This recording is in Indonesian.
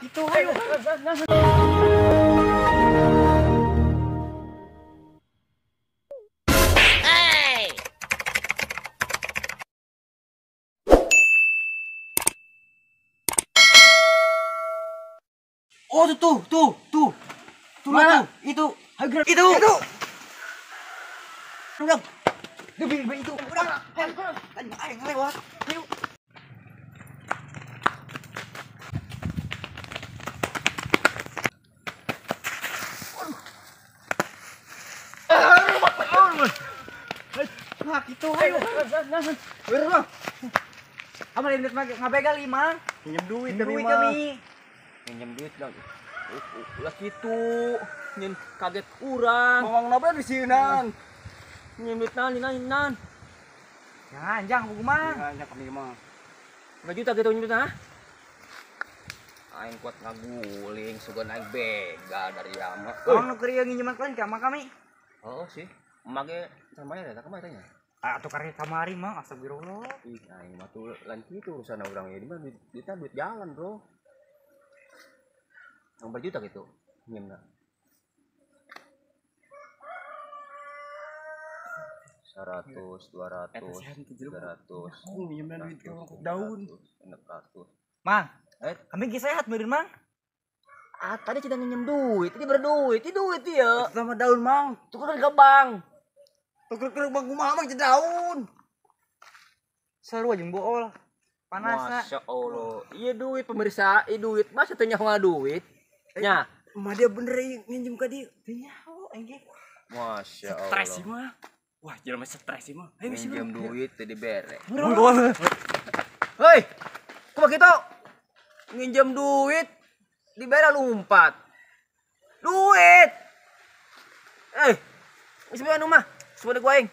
itu ayo. Oh tuh. Mana? Itu. Itu. Udah. Demi itu. Udah. Ayo lewat. Ayo. Nah, itu ayo. Bro. Amal ini ngabegal 5. Pinjam duit Duit kami mah. kami. Pinjam duit dong. Ulah gitu. Nyen kaget urang. Ngomong napa di sieunan? Pinjam duit nan. Jangan, aku mah. Hanya kami mah. 5 juta gitu pinjam duit ha? Aing kuat ngaguling sugan aing begal dari ama. Orang nu keur nginjeman kalian ka kami. Oh sih. Make samanya da kamari tanya. Atuh karya kamari mah astagfirullah. Ih, aing mah tuh lain kitu urusan urang ieu mah duit jalan, Bro. 4 juta gitu. Pinjamna. 100, 200, 300. Minjeman duit ke daun. 600. Mang, kami ge sehat meureun, Mang. Ah, tadi kita minjem duit, ini berduit, ini duit ya. Sama daun, Mang. Tuker ke bank. Tuker bang kumaha Mang daun. Sarua jeung bool. Panasna. Masya Allah. Iya duit pemirsa, duit. Masa teu nyawa duit? Nya. Mah dia bener nginjem ka dieu. Teu nyaho engge. Masya Allah. Stres sih mah. Wah, jelema stres sih mah. Ayo minjem duit teu dibere. Hei, Kumaha kitu? Nginjem duit dibere lumpat. Duit. Geus bae anu mah. Sebenarnya gua aing.